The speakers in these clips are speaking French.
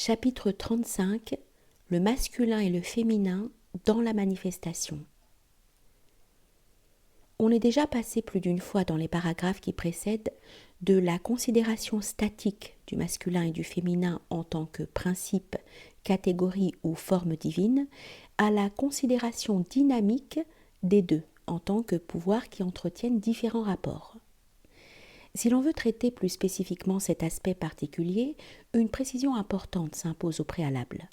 Chapitre 35. Le masculin et le féminin dans la manifestation. On est déjà passé plus d'une fois dans les paragraphes qui précèdent de la considération statique du masculin et du féminin en tant que principe, catégorie ou forme divine, à la considération dynamique des deux en tant que pouvoirs qui entretiennent différents rapports. Si l'on veut traiter plus spécifiquement cet aspect particulier, une précision importante s'impose au préalable.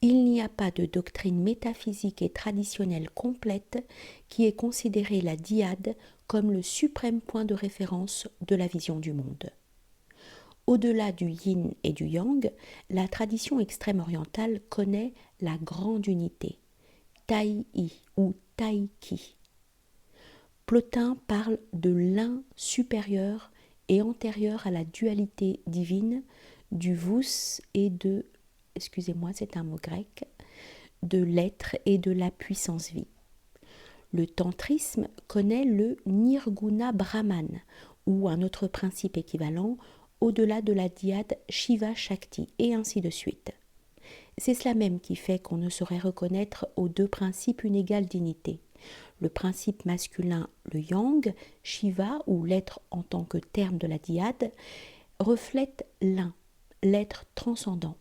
Il n'y a pas de doctrine métaphysique et traditionnelle complète qui ait considéré la dyade comme le suprême point de référence de la vision du monde. Au-delà du yin et du yang, la tradition extrême orientale connaît la grande unité, Tai-I ou Tai-Ki. Plotin parle de l'un supérieur et antérieur à la dualité divine, du vous et de, c'est un mot grec, de l'être et de la puissance vie. Le tantrisme connaît le Nirguna Brahman, ou un autre principe équivalent, au-delà de la dyade Shiva Shakti, et ainsi de suite. C'est cela même qui fait qu'on ne saurait reconnaître aux deux principes une égale dignité. Le principe masculin, le yang, Shiva, ou l'être en tant que terme de la dyade, reflète l'un, l'être transcendant.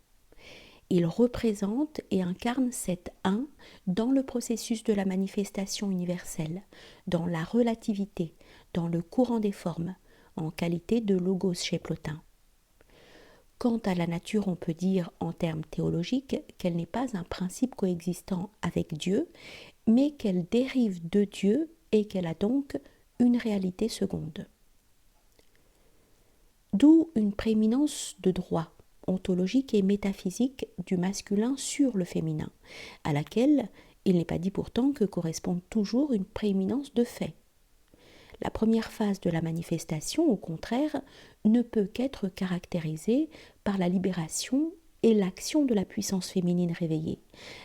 Il représente et incarne cet un dans le processus de la manifestation universelle, dans la relativité, dans le courant des formes, en qualité de logos chez Plotin. Quant à la nature, on peut dire en termes théologiques qu'elle n'est pas un principe coexistant avec Dieu, mais qu'elle dérive de Dieu et qu'elle a donc une réalité seconde. D'où une prééminence de droit ontologique et métaphysique du masculin sur le féminin, à laquelle il n'est pas dit pourtant que corresponde toujours une prééminence de fait. La première phase de la manifestation, au contraire, ne peut qu'être caractérisée par la libération et l'action de la puissance féminine réveillée,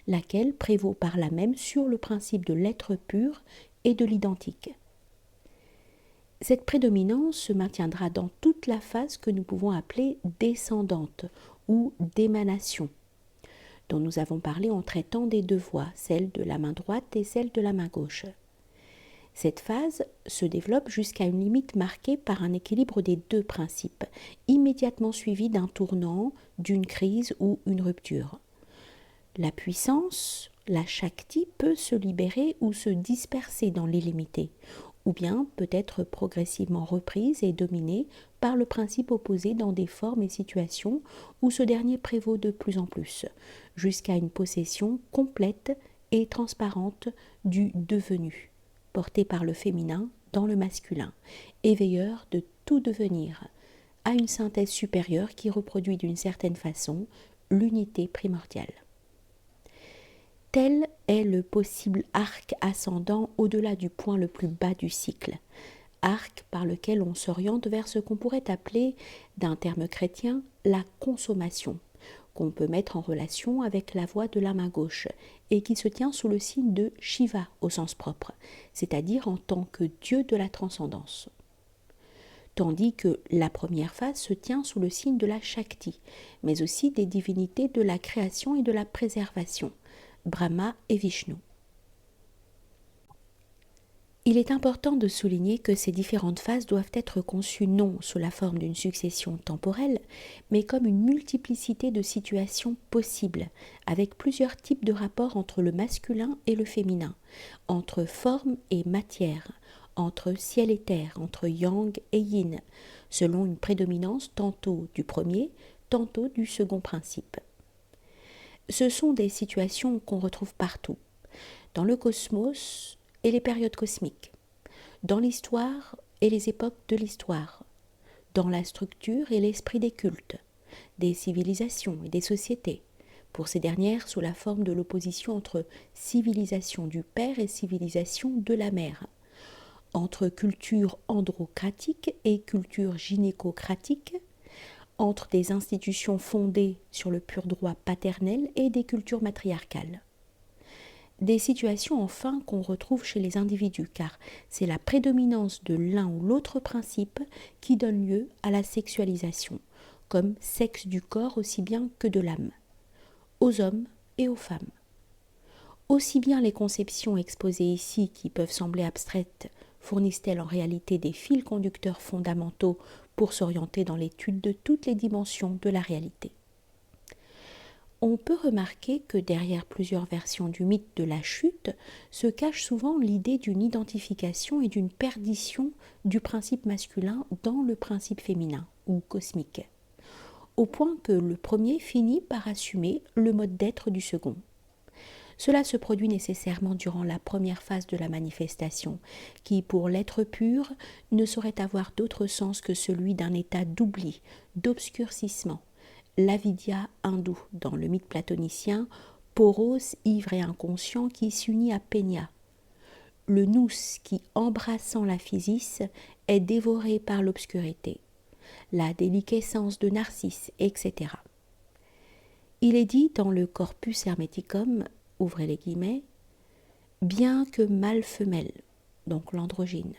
laquelle prévaut par là même sur le principe de l'être pur et de l'identique. Cette prédominance se maintiendra dans toute la phase que nous pouvons appeler descendante ou d'émanation, dont nous avons parlé en traitant des deux voies, celle de la main droite et celle de la main gauche. Cette phase se développe jusqu'à une limite marquée par un équilibre des deux principes, immédiatement suivi d'un tournant, d'une crise ou une rupture. La puissance, la Shakti, peut se libérer ou se disperser dans l'illimité, ou bien peut être progressivement reprise et dominée par le principe opposé dans des formes et situations où ce dernier prévaut de plus en plus, jusqu'à une possession complète et transparente du devenu, porté par le féminin dans le masculin, éveilleur de tout devenir, à une synthèse supérieure qui reproduit d'une certaine façon l'unité primordiale. Tel est le possible arc ascendant au-delà du point le plus bas du cycle, arc par lequel on s'oriente vers ce qu'on pourrait appeler, d'un terme chrétien, la consommation, qu'on peut mettre en relation avec la voie de la main gauche, et qui se tient sous le signe de Shiva au sens propre, c'est-à-dire en tant que dieu de la transcendance. Tandis que la première phase se tient sous le signe de la Shakti, mais aussi des divinités de la création et de la préservation, Brahma et Vishnu. Il est important de souligner que ces différentes phases doivent être conçues non sous la forme d'une succession temporelle, mais comme une multiplicité de situations possibles, avec plusieurs types de rapports entre le masculin et le féminin, entre forme et matière, entre ciel et terre, entre yang et yin, selon une prédominance tantôt du premier, tantôt du second principe. Ce sont des situations qu'on retrouve partout, dans le cosmos et les périodes cosmiques, dans l'histoire et les époques de l'histoire, dans la structure et l'esprit des cultes, des civilisations et des sociétés, pour ces dernières sous la forme de l'opposition entre civilisation du père et civilisation de la mère, entre culture androcratique et culture gynécocratique, entre des institutions fondées sur le pur droit paternel et des cultures matriarcales. Des situations enfin qu'on retrouve chez les individus, car c'est la prédominance de l'un ou l'autre principe qui donne lieu à la sexualisation, comme sexe du corps aussi bien que de l'âme, aux hommes et aux femmes. Aussi bien les conceptions exposées ici, qui peuvent sembler abstraites, fournissent-elles en réalité des fils conducteurs fondamentaux pour s'orienter dans l'étude de toutes les dimensions de la réalité. On peut remarquer que derrière plusieurs versions du mythe de la chute se cache souvent l'idée d'une identification et d'une perdition du principe masculin dans le principe féminin ou cosmique, au point que le premier finit par assumer le mode d'être du second. Cela se produit nécessairement durant la première phase de la manifestation, qui, pour l'être pur, ne saurait avoir d'autre sens que celui d'un état d'oubli, d'obscurcissement, l'avidya hindoue dans le mythe platonicien, Poros, ivre et inconscient, qui s'unit à Peña, le nous qui, embrassant la physis, est dévoré par l'obscurité, la déliquescence de Narcisse, etc. Il est dit dans le Corpus Hermeticum, ouvrez les guillemets, bien que mâle femelle, donc l'androgyne,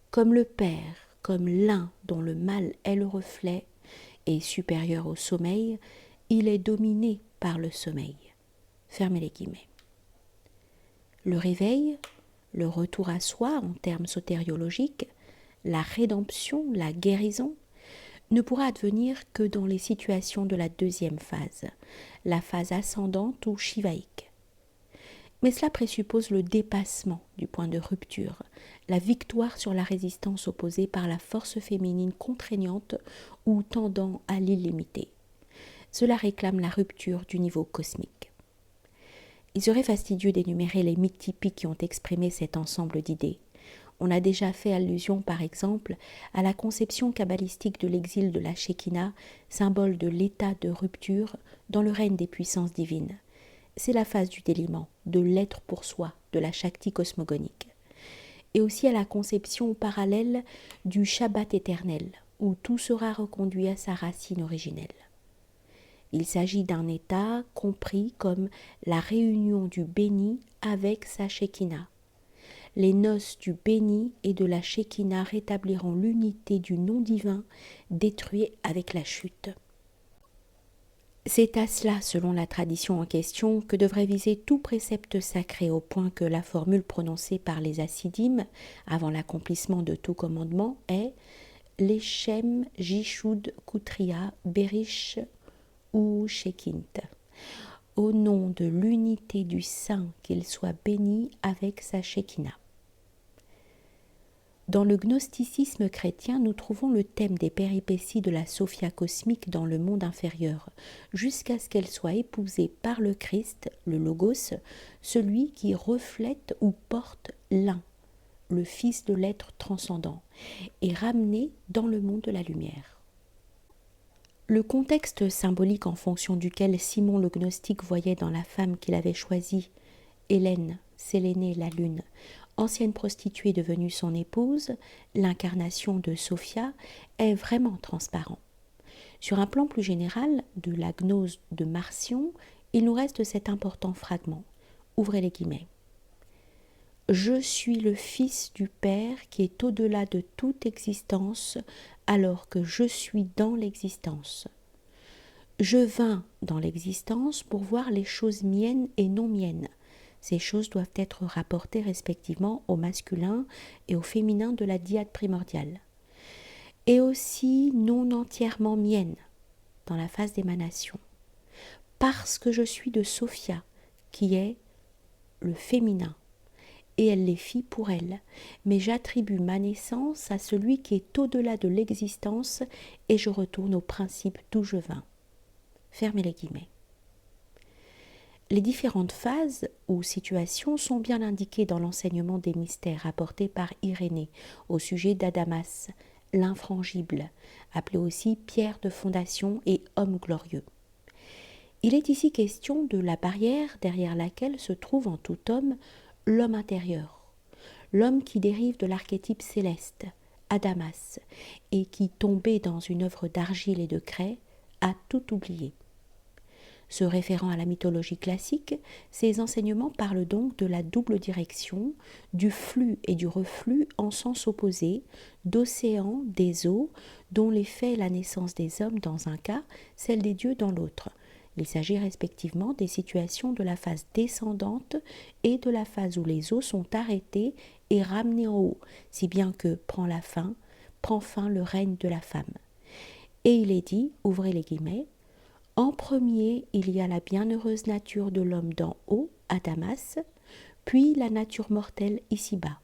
comme le père, comme l'un dont le mâle est le reflet, et supérieur au sommeil, il est dominé par le sommeil. Fermez les guillemets. Le réveil, le retour à soi en termes sotériologiques, la rédemption, la guérison, ne pourra advenir que dans les situations de la deuxième phase, la phase ascendante ou shivaïque. Mais cela présuppose le dépassement du point de rupture, la victoire sur la résistance opposée par la force féminine contraignante ou tendant à l'illimité. Cela réclame la rupture du niveau cosmique. Il serait fastidieux d'énumérer les mythes typiques qui ont exprimé cet ensemble d'idées. On a déjà fait allusion, par exemple, à la conception kabbalistique de l'exil de la Shekinah, symbole de l'état de rupture dans le règne des puissances divines. C'est la phase du déliement, de l'être pour soi, de la Shakti cosmogonique. Et aussi à la conception parallèle du Shabbat éternel, où tout sera reconduit à sa racine originelle. Il s'agit d'un état compris comme la réunion du béni avec sa Shekinah. Les noces du béni et de la Shekinah rétabliront l'unité du nom divin détruit avec la chute. C'est à cela, selon la tradition en question, que devrait viser tout précepte sacré, au point que la formule prononcée par les Hassidim, avant l'accomplissement de tout commandement, est « Leshem Jishud Kutria Berish ou Shekint » au nom de l'unité du Saint, qu'il soit béni avec sa Shekinah. Dans le gnosticisme chrétien, nous trouvons le thème des péripéties de la Sophia cosmique dans le monde inférieur, jusqu'à ce qu'elle soit épousée par le Christ, le Logos, celui qui reflète ou porte l'un, le Fils de l'être transcendant, et ramenée dans le monde de la lumière. Le contexte symbolique en fonction duquel Simon le gnostique voyait dans la femme qu'il avait choisie, Hélène, Sélénée, la lune, ancienne prostituée devenue son épouse, l'incarnation de Sophia, est vraiment transparent. Sur un plan plus général, de la gnose de Marcion, il nous reste cet important fragment. Ouvrez les guillemets. « Je suis le Fils du Père qui est au-delà de toute existence, alors que je suis dans l'existence. Je vins dans l'existence pour voir les choses miennes et non miennes. Ces choses doivent être rapportées respectivement au masculin et au féminin de la dyade primordiale. Et aussi non entièrement miennes, dans la phase d'émanation. Parce que je suis de Sophia, qui est le féminin, et elle les fit pour elle, mais j'attribue ma naissance à celui qui est au-delà de l'existence et je retourne au principe d'où je vins. » Fermez les guillemets. Les différentes phases ou situations sont bien indiquées dans l'enseignement des mystères apporté par Irénée au sujet d'Adamas, l'infrangible, appelé aussi pierre de fondation et homme glorieux. Il est ici question de la barrière derrière laquelle se trouve en tout homme l'homme intérieur, l'homme qui dérive de l'archétype céleste, Adamas, et qui, tombé dans une œuvre d'argile et de craie, a tout oublié. Se référant à la mythologie classique, ces enseignements parlent donc de la double direction, du flux et du reflux en sens opposé, d'océans, des eaux, dont l'effet est la naissance des hommes dans un cas, celle des dieux dans l'autre. Il s'agit respectivement des situations de la phase descendante et de la phase où les eaux sont arrêtées et ramenées en haut, si bien que prend fin le règne de la femme. Et il est dit, ouvrez les guillemets, en premier, il y a la bienheureuse nature de l'homme d'en haut, Adamas, puis la nature mortelle ici-bas.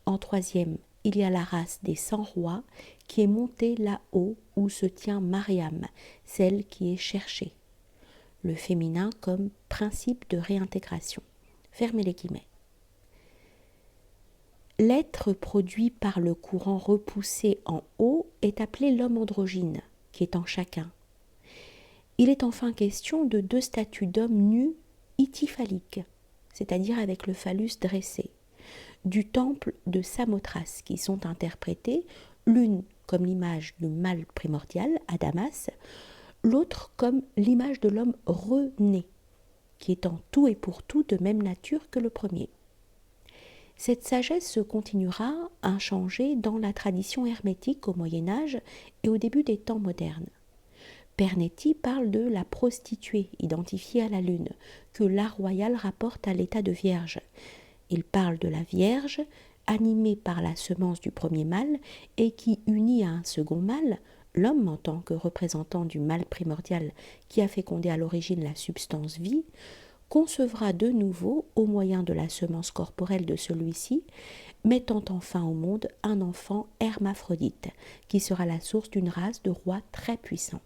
En troisième, il y a la race des 100 rois qui est montée là-haut où se tient Mariam, celle qui est cherchée. Le féminin comme principe de réintégration. Fermez les guillemets. L'être produit par le courant repoussé en haut est appelé l'homme androgyne, qui est en chacun. Il est enfin question de deux statues d'hommes nus ityphaliques, c'est-à-dire avec le phallus dressé, du temple de Samothrace, qui sont interprétés, l'une comme l'image du mâle primordial, Adamas, l'autre comme l'image de l'homme rené, qui est en tout et pour tout de même nature que le premier. Cette sagesse se continuera inchangée dans la tradition hermétique au Moyen-Âge et au début des temps modernes. Pernetti parle de la prostituée identifiée à la lune, que l'art royal rapporte à l'état de vierge. Il parle de la Vierge, animée par la semence du premier mâle et qui unit à un second mâle, l'homme en tant que représentant du mâle primordial qui a fécondé à l'origine la substance vie, concevra de nouveau, au moyen de la semence corporelle de celui-ci, mettant enfin au monde un enfant hermaphrodite, qui sera la source d'une race de rois très puissants.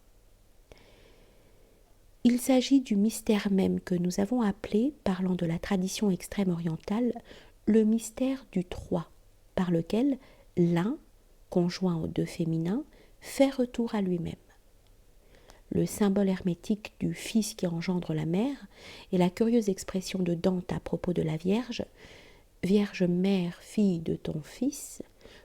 Il s'agit du mystère même que nous avons appelé, parlant de la tradition extrême orientale, le mystère du trois, par lequel l'un, conjoint aux deux féminins, fait retour à lui-même. Le symbole hermétique du fils qui engendre la mère et la curieuse expression de Dante à propos de la Vierge, Vierge mère, fille de ton fils,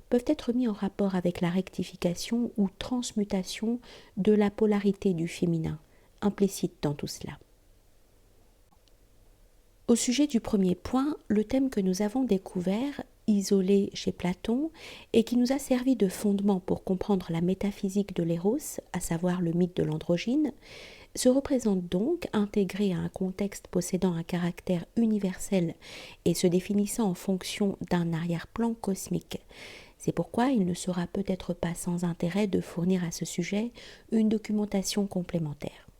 peuvent être mis en rapport avec la rectification ou transmutation de la polarité du féminin, implicite dans tout cela. Au sujet du premier point, le thème que nous avons découvert, isolé chez Platon, et qui nous a servi de fondement pour comprendre la métaphysique de l'éros, à savoir le mythe de l'androgyne, se représente donc intégré à un contexte possédant un caractère universel et se définissant en fonction d'un arrière-plan cosmique. C'est pourquoi il ne sera peut-être pas sans intérêt de fournir à ce sujet une documentation complémentaire.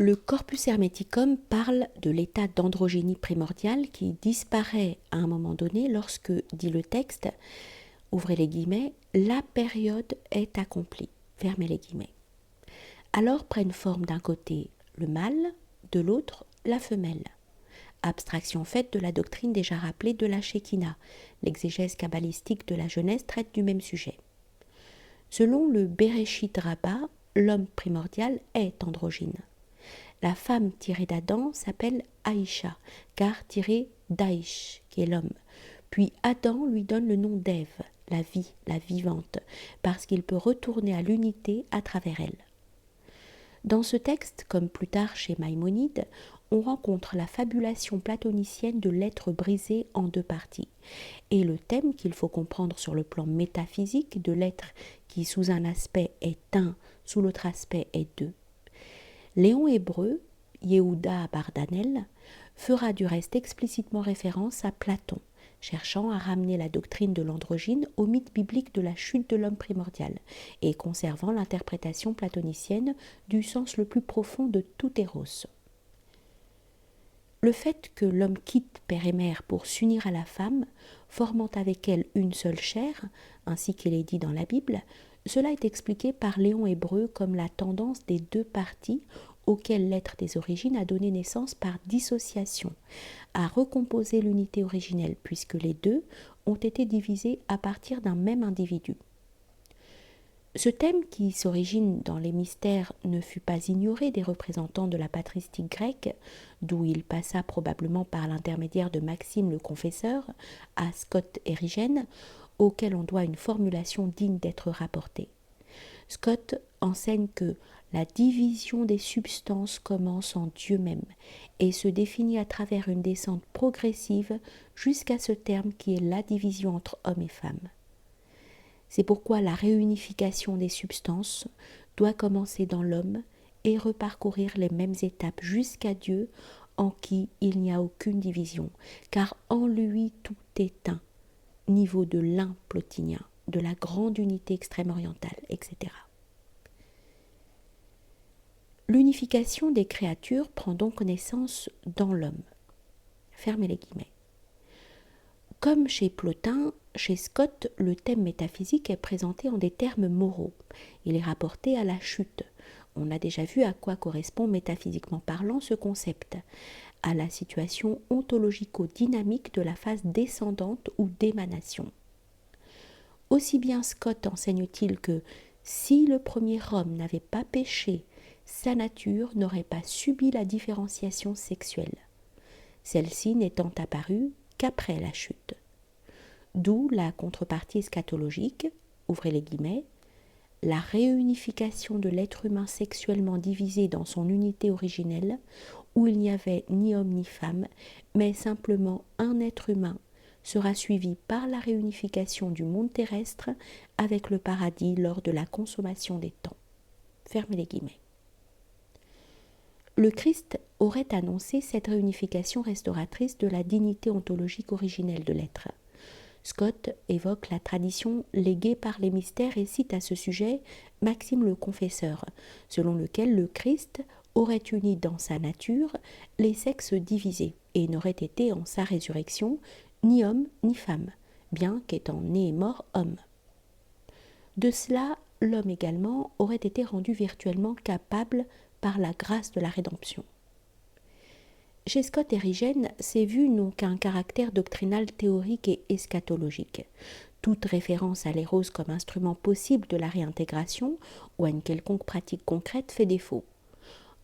Le Corpus Hermeticum parle de l'état d'androgynie primordiale qui disparaît à un moment donné lorsque, dit le texte, ouvrez les guillemets, la période est accomplie, fermez les guillemets. Alors prennent forme d'un côté le mâle, de l'autre la femelle. Abstraction faite de la doctrine déjà rappelée de la Shekinah, l'exégèse kabbalistique de la Genèse traite du même sujet. Selon le Bereshit Rabbah, l'homme primordial est androgyne. La femme tirée d'Adam s'appelle Aïcha, car tirée d'Aïch, qui est l'homme. Puis Adam lui donne le nom d'Ève, la vie, la vivante, parce qu'il peut retourner à l'unité à travers elle. Dans ce texte, comme plus tard chez Maïmonide, on rencontre la fabulation platonicienne de l'être brisé en deux parties, et le thème qu'il faut comprendre sur le plan métaphysique de l'être qui sous un aspect est un, sous l'autre aspect est deux. Léon Hébreu, Yehuda Bardanel, fera du reste explicitement référence à Platon, cherchant à ramener la doctrine de l'androgyne au mythe biblique de la chute de l'homme primordial, et conservant l'interprétation platonicienne du sens le plus profond de tout éros. Le fait que l'homme quitte père et mère pour s'unir à la femme, formant avec elle une seule chair, ainsi qu'il est dit dans la Bible, cela est expliqué par Léon Hébreu comme la tendance des deux parties auxquelles l'être des origines a donné naissance par dissociation, à recomposer l'unité originelle, puisque les deux ont été divisés à partir d'un même individu. Ce thème, qui s'origine dans les mystères, ne fut pas ignoré des représentants de la patristique grecque, d'où il passa probablement par l'intermédiaire de Maxime le Confesseur à Scott Érigène, auquel on doit une formulation digne d'être rapportée. Scott enseigne que la division des substances commence en Dieu même et se définit à travers une descente progressive jusqu'à ce terme qui est la division entre hommes et femmes. C'est pourquoi la réunification des substances doit commencer dans l'homme et reparcourir les mêmes étapes jusqu'à Dieu en qui il n'y a aucune division, car en lui tout est un, niveau de l'un plotinien, de la grande unité extrême-orientale, etc. L'unification des créatures prend donc naissance dans l'homme. Fermez les guillemets. Comme chez Plotin, chez Scott, le thème métaphysique est présenté en des termes moraux. Il est rapporté à la chute. On a déjà vu à quoi correspond métaphysiquement parlant ce concept, à la situation ontologico-dynamique de la phase descendante ou d'émanation. Aussi bien Scott enseigne-t-il que si le premier homme n'avait pas péché, sa nature n'aurait pas subi la différenciation sexuelle, celle-ci n'étant apparue qu'après la chute. D'où la contrepartie eschatologique, ouvrez les guillemets, la réunification de l'être humain sexuellement divisé dans son unité originelle, où il n'y avait ni homme ni femme, mais simplement un être humain, sera suivie par la réunification du monde terrestre avec le paradis lors de la consommation des temps. Fermez les guillemets. Le Christ aurait annoncé cette réunification restauratrice de la dignité ontologique originelle de l'être. Scott évoque la tradition léguée par les mystères et cite à ce sujet Maxime le Confesseur, selon lequel le Christ aurait uni dans sa nature les sexes divisés et n'aurait été en sa résurrection ni homme ni femme, bien qu'étant né et mort homme. De cela, l'homme également aurait été rendu virtuellement capable par la grâce de la rédemption. Chez Scott et Rigène, ces vues n'ont qu'un caractère doctrinal théorique et eschatologique. Toute référence à l'éros comme instrument possible de la réintégration ou à une quelconque pratique concrète fait défaut.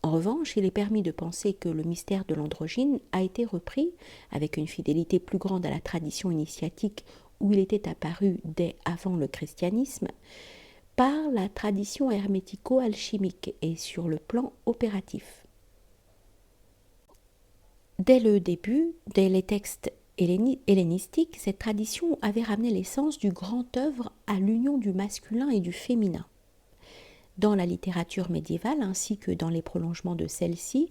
En revanche, il est permis de penser que le mystère de l'androgyne a été repris, avec une fidélité plus grande à la tradition initiatique où il était apparu dès avant le christianisme, par la tradition hermético-alchimique et sur le plan opératif. Dès le début, dès les textes hellénistiques, cette tradition avait ramené l'essence du grand œuvre à l'union du masculin et du féminin. Dans la littérature médiévale ainsi que dans les prolongements de celle-ci,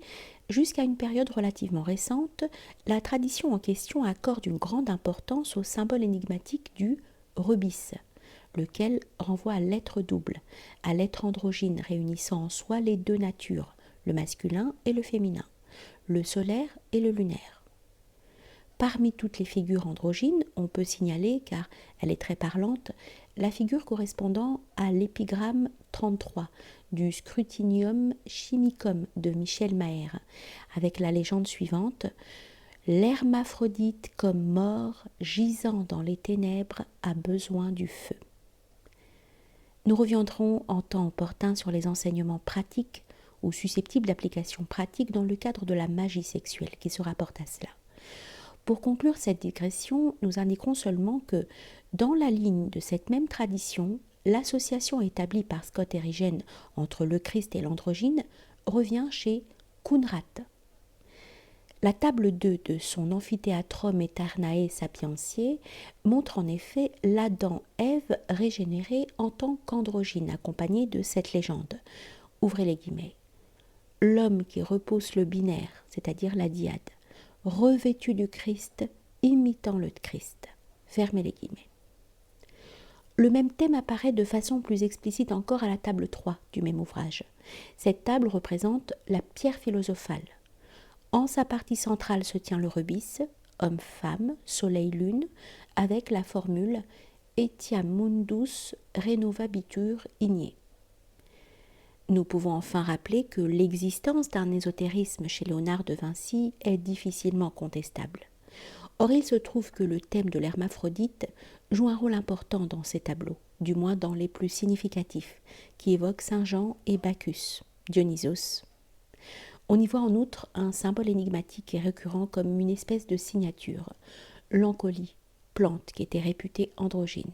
jusqu'à une période relativement récente, la tradition en question accorde une grande importance au symbole énigmatique du rubis, lequel renvoie à l'être double, à l'être androgyne réunissant en soi les deux natures, le masculin et le féminin, le solaire et le lunaire. Parmi toutes les figures androgynes, on peut signaler, car elle est très parlante, la figure correspondant à l'épigramme 33 du Scrutinium Chimicum de Michel Maher, avec la légende suivante « L'hermaphrodite comme mort, gisant dans les ténèbres, a besoin du feu ». Nous reviendrons en temps opportun sur les enseignements pratiques ou susceptibles d'application pratique dans le cadre de la magie sexuelle qui se rapporte à cela. Pour conclure cette digression, nous indiquerons seulement que, dans la ligne de cette même tradition, l'association établie par Scott et Rigène entre le Christ et l'androgyne revient chez Kunrat. La table 2 de son Amphithéatrum Aeternae Sapientiae montre en effet l'Adam-Ève régénéré en tant qu'androgyne, accompagné de cette légende. Ouvrez les guillemets. L'homme qui repousse le binaire, c'est-à-dire la dyade, revêtu du Christ, imitant le Christ. Fermez les guillemets. Le même thème apparaît de façon plus explicite encore à la table 3 du même ouvrage. Cette table représente la pierre philosophale. En sa partie centrale se tient le rubis, homme-femme, soleil-lune, avec la formule Etiam mundus renovabitur igne. Nous pouvons enfin rappeler que l'existence d'un ésotérisme chez Léonard de Vinci est difficilement contestable. Or, il se trouve que le thème de l'hermaphrodite joue un rôle important dans ces tableaux, du moins dans les plus significatifs, qui évoquent Saint Jean et Bacchus, Dionysos. On y voit en outre un symbole énigmatique et récurrent comme une espèce de signature, l'encolie, plante qui était réputée androgyne.